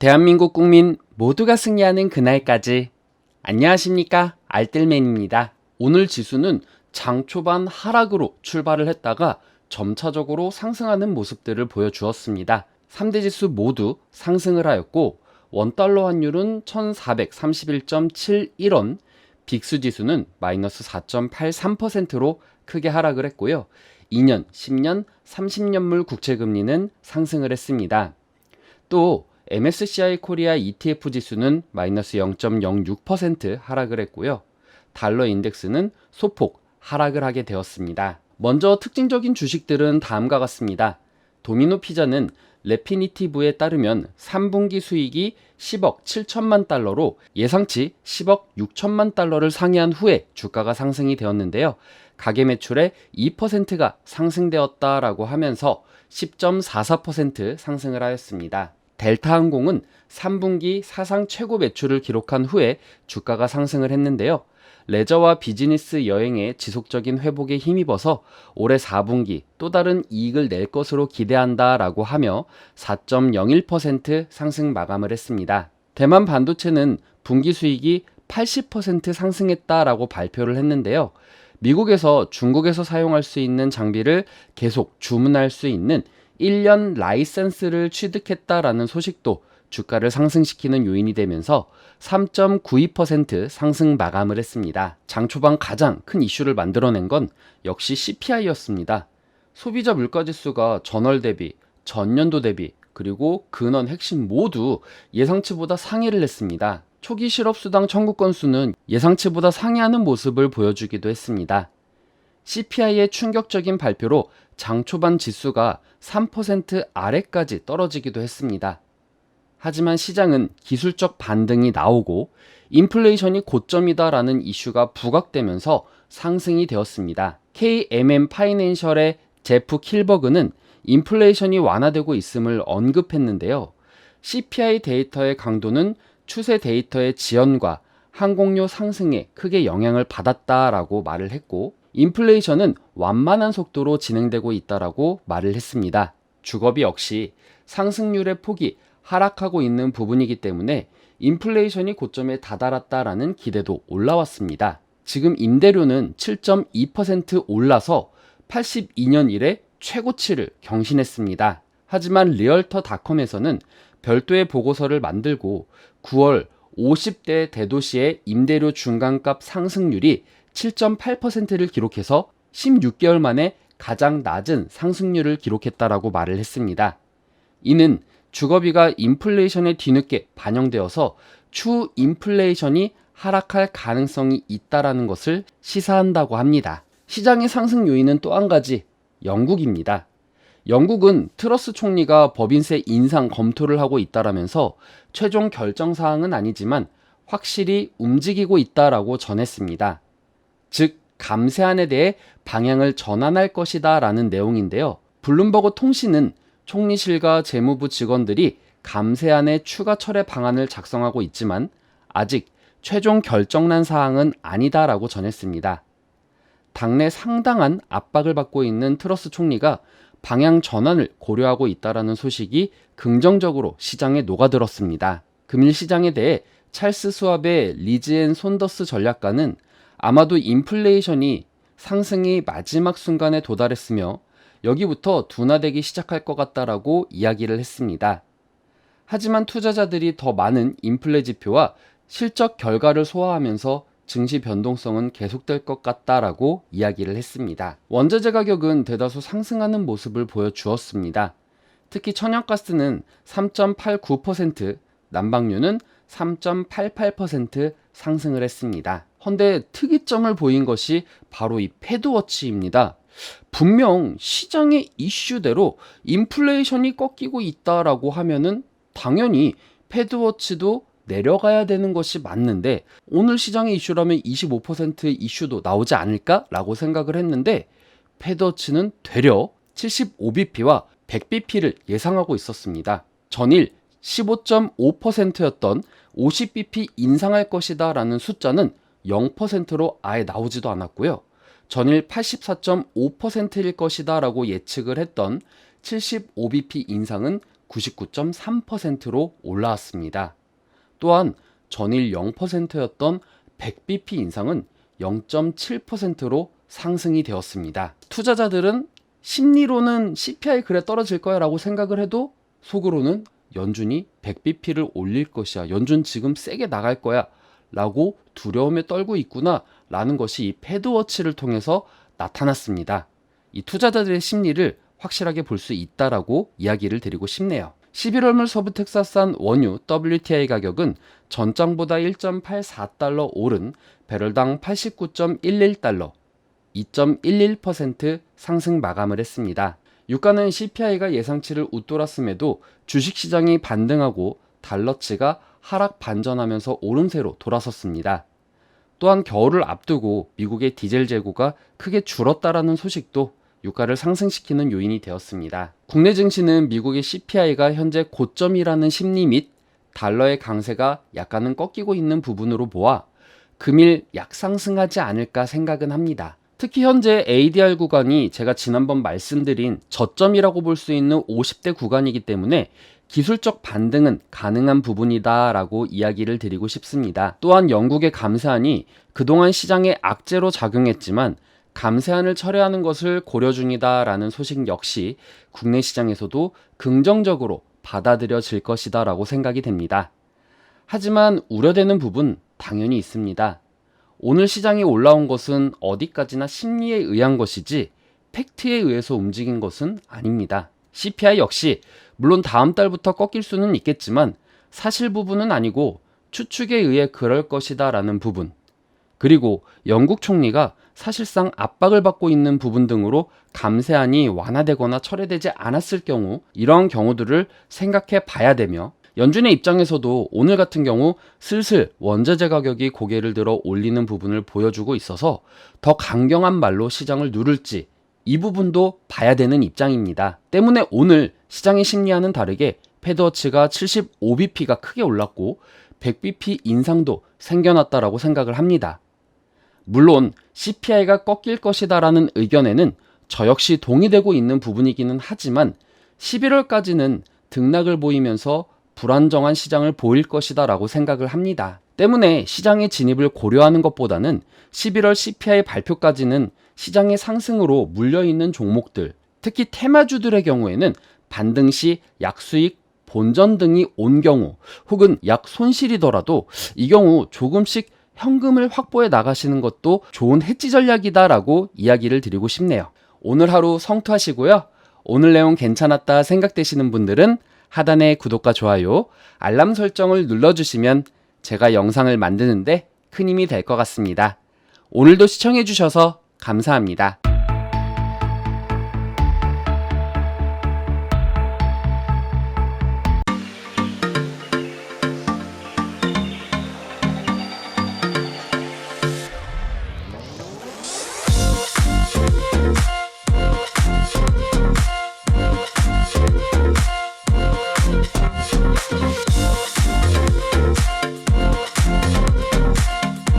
대한민국 국민 모두가 승리하는 그날까지. 안녕하십니까, 알뜰맨입니다. 오늘 지수는 장 초반 하락으로 출발을 했다가 점차적으로 상승하는 모습들을 보여주었습니다. 3대 지수 모두 상승을 하였고, 원달러 환율은 1431.71원, 빅스 지수는 마이너스 4.83%로 크게 하락을 했고요. 2년, 10년, 30년물 국채금리는 상승을 했습니다. 또 MSCI 코리아 ETF 지수는 마이너스 0.06% 하락을 했고요. 달러 인덱스는 소폭 하락을 하게 되었습니다. 먼저 특징적인 주식들은 다음과 같습니다. 도미노 피자는 레피니티브에 따르면 3분기 수익이 10억 7천만 달러로 예상치 10억 6천만 달러를 상회한 후에 주가가 상승이 되었는데요. 가게 매출의 2%가 상승되었다라고 하면서 10.44% 상승을 하였습니다. 델타항공은 3분기 사상 최고 매출을 기록한 후에 주가가 상승을 했는데요. 레저와 비즈니스 여행의 지속적인 회복에 힘입어서 올해 4분기 또 다른 이익을 낼 것으로 기대한다라고 하며 4.01% 상승 마감을 했습니다. 대만 반도체는 분기 수익이 80% 상승했다라고 발표를 했는데요. 미국에서 중국에서 사용할 수 있는 장비를 계속 주문할 수 있는 1년 라이센스를 취득했다라는 소식도 주가를 상승시키는 요인이 되면서 3.92% 상승 마감을 했습니다. 장 초반 가장 큰 이슈를 만들어낸 건 역시 CPI였습니다. 소비자 물가지수가 전월 대비, 전년도 대비, 그리고 근원 핵심 모두 예상치보다 상회를 했습니다. 초기 실업수당 청구 건수는 예상치보다 상회하는 모습을 보여주기도 했습니다. CPI의 충격적인 발표로 장 초반 지수가 3% 아래까지 떨어지기도 했습니다. 하지만 시장은 기술적 반등이 나오고 인플레이션이 고점이다라는 이슈가 부각되면서 상승이 되었습니다. KMM 파이낸셜의 제프 킬버그는 인플레이션이 완화되고 있음을 언급했는데요. CPI 데이터의 강도는 추세 데이터의 지연과 항공료 상승에 크게 영향을 받았다라고 말을 했고, 인플레이션은 완만한 속도로 진행되고 있다라고 말을 했습니다. 주거비 역시 상승률의 폭이 하락하고 있는 부분이기 때문에 인플레이션이 고점에 다다랐다라는 기대도 올라왔습니다. 지금 임대료는 7.2% 올라서 82년 이래 최고치를 경신했습니다. 하지만 리얼터닷컴에서는 별도의 보고서를 만들고 9월 50대 대도시의 임대료 중간값 상승률이 7.8%를 기록해서 16개월 만에 가장 낮은 상승률을 기록했다라고 말을 했습니다. 이는 주거비가 인플레이션에 뒤늦게 반영되어서 추후 인플레이션이 하락할 가능성이 있다라는 것을 시사한다고 합니다. 시장의 상승 요인은 또 한 가지, 영국입니다. 영국은 트러스 총리가 법인세 인상 검토를 하고 있다라면서 최종 결정 사항은 아니지만 확실히 움직이고 있다라고 전했습니다. 즉, 감세안에 대해 방향을 전환할 것이다 라는 내용인데요. 블룸버그 통신은 총리실과 재무부 직원들이 감세안의 추가 철회 방안을 작성하고 있지만 아직 최종 결정난 사항은 아니다라고 전했습니다. 당내 상당한 압박을 받고 있는 트러스 총리가 방향 전환을 고려하고 있다라는 소식이 긍정적으로 시장에 녹아들었습니다. 금일 시장에 대해 찰스 수왑의 리즈 앤 손더스 전략가는 아마도 인플레이션이 상승이 마지막 순간에 도달했으며 여기부터 둔화되기 시작할 것 같다라고 이야기를 했습니다. 하지만 투자자들이 더 많은 인플레 지표와 실적 결과를 소화하면서 증시 변동성은 계속될 것 같다라고 이야기를 했습니다. 원자재 가격은 대다수 상승하는 모습을 보여주었습니다. 특히 천연가스는 3.89%, 난방유는 3.88% 상승을 했습니다. 헌데 특이점을 보인 것이 바로 이 패드워치입니다. 분명 시장의 이슈대로 인플레이션이 꺾이고 있다라고 하면은 당연히 패드워치도 내려가야 되는 것이 맞는데, 오늘 시장의 이슈라면 25% 이슈도 나오지 않을까라고 생각을 했는데 패드워치는 되려 75bp와 100bp를 예상하고 있었습니다. 전일 15.5%였던 50bp 인상할 것이다 라는 숫자는 0%로 아예 나오지도 않았고요. 전일 84.5%일 것이다 라고 예측을 했던 75bp 인상은 99.3%로 올라왔습니다. 또한 전일 0%였던 100bp 인상은 0.7%로 상승이 되었습니다. 투자자들은 심리로는 CPI 그래 떨어질 거야 라고 생각을 해도 속으로는 연준이 100bp를 올릴 것이야, 연준 지금 세게 나갈 거야 라고 두려움에 떨고 있구나 라는 것이 이 패드워치를 통해서 나타났습니다. 이 투자자들의 심리를 확실하게 볼 수 있다라고 이야기를 드리고 싶네요. 11월물 서부 텍사스산 원유 WTI 가격은 전장보다 1.84달러 오른 배럴당 89.11달러, 2.11% 상승 마감을 했습니다. 유가는 CPI가 예상치를 웃돌았음에도 주식시장이 반등하고 달러치가 하락 반전하면서 오름세로 돌아섰습니다. 또한 겨울을 앞두고 미국의 디젤 재고가 크게 줄었다라는 소식도 유가를 상승시키는 요인이 되었습니다. 국내 증시는 미국의 CPI가 현재 고점이라는 심리 및 달러의 강세가 약간은 꺾이고 있는 부분으로 보아 금일 약상승하지 않을까 생각은 합니다. 특히 현재 ADR 구간이 제가 지난번 말씀드린 저점이라고 볼 수 있는 50대 구간이기 때문에 기술적 반등은 가능한 부분이다 라고 이야기를 드리고 싶습니다. 또한 영국의 감세안이 그동안 시장에 악재로 작용했지만 감세안을 철회하는 것을 고려 중이다 라는 소식 역시 국내 시장에서도 긍정적으로 받아들여질 것이다 라고 생각이 됩니다. 하지만 우려되는 부분 당연히 있습니다. 오늘 시장이 올라온 것은 어디까지나 심리에 의한 것이지 팩트에 의해서 움직인 것은 아닙니다. CPI 역시 물론 다음 달부터 꺾일 수는 있겠지만 사실 부분은 아니고 추측에 의해 그럴 것이다 라는 부분, 그리고 영국 총리가 사실상 압박을 받고 있는 부분 등으로 감세안이 완화되거나 철회되지 않았을 경우 이러한 경우들을 생각해 봐야 되며, 연준의 입장에서도 오늘 같은 경우 슬슬 원자재 가격이 고개를 들어 올리는 부분을 보여주고 있어서 더 강경한 말로 시장을 누를지 이 부분도 봐야 되는 입장입니다. 때문에 오늘 시장의 심리와는 다르게 패드워치가 75bp가 크게 올랐고 100bp 인상도 생겨났다라고 생각을 합니다. 물론 CPI가 꺾일 것이다 라는 의견에는 저 역시 동의되고 있는 부분이기는 하지만 11월까지는 등락을 보이면서 불안정한 시장을 보일 것이다 라고 생각을 합니다. 때문에 시장의 진입을 고려하는 것보다는 11월 CPI 발표까지는 시장의 상승으로 물려있는 종목들, 특히 테마주들의 경우에는 반등 시 약수익, 본전 등이 온 경우 혹은 약 손실이더라도 이 경우 조금씩 현금을 확보해 나가시는 것도 좋은 해지 전략이다 라고 이야기를 드리고 싶네요. 오늘 하루 성투하시고요. 오늘 내용 괜찮았다 생각되시는 분들은 하단의 구독과 좋아요, 알람 설정을 눌러주시면 제가 영상을 만드는데 큰 힘이 될 것 같습니다. 오늘도 시청해주셔서 감사합니다.